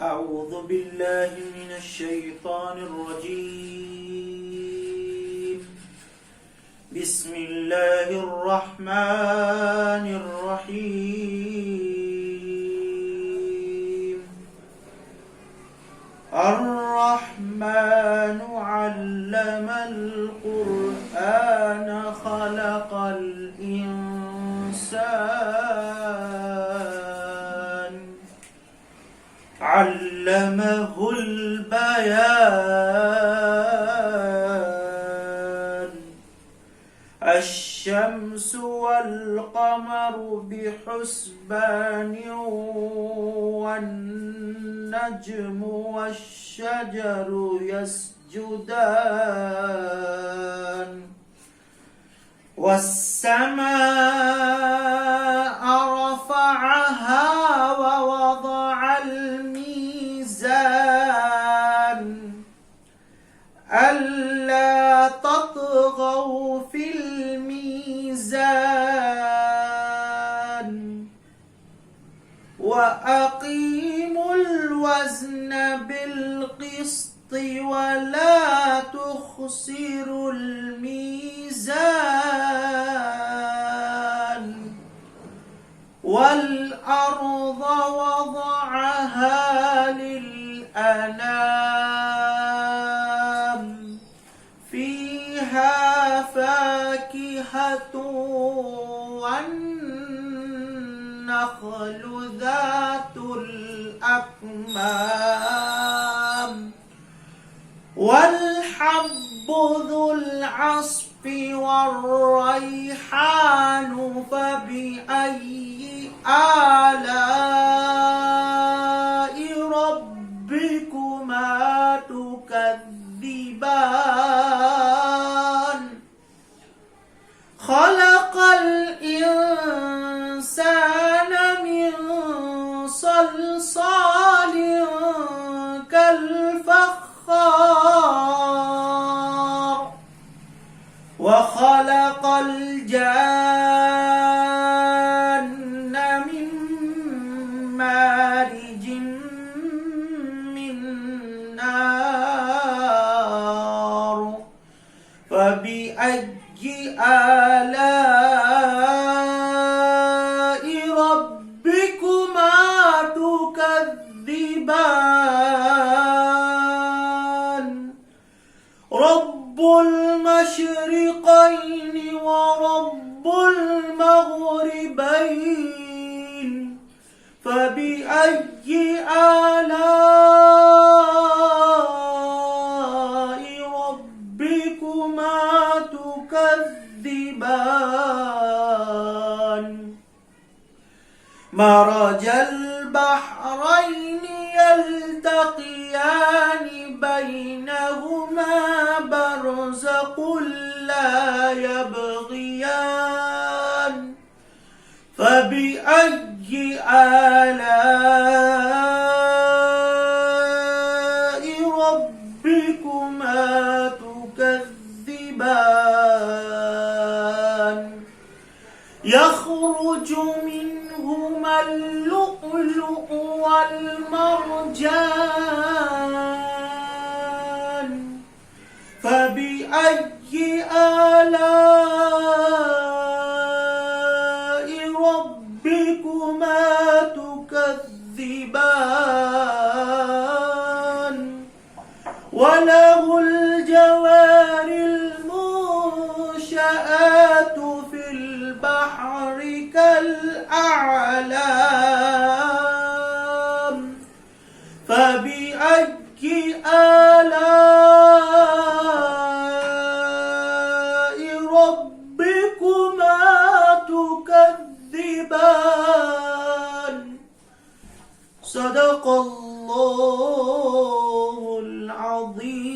أعوذ بالله من الشيطان الرجيم. بسم الله الرحمن الرحيم. الرحمن علم القرآن خلق الإنسان علمه البيان. الشمس والقمر بحسبان والنجم والشجر يسجدان والسماء رفعها ووضع الميزان ألا تطغوا في الميزان وأقيموا الوزن بالقسط ولا تخسروا الميزان. والأرض وضعها للأنام فيها فاكهة والنخل ذات الأكمام والحب ذو العصف والريحان فبأي آلاء ربكما تكذبان. خلق الإنسان من صلصال كالفخار وخلق الجان من مارج من نار فبأي آلاء ربكما تكذبان. رب المشرقين ورب المغربين فبأي آلاء ربكما تكذبان. مرج البحرين يلتقيان بينهما برزق لا يبغيان فبأي آلاء ربكما تكذبان. يخرج منهما اللؤلؤ والمرجان فبأي آلاء ربكما تكذبان. وله الجوار المنشآت في البحر كالأعلام فبأي آلاء ربكما تكذبان. صدق الله العظيم.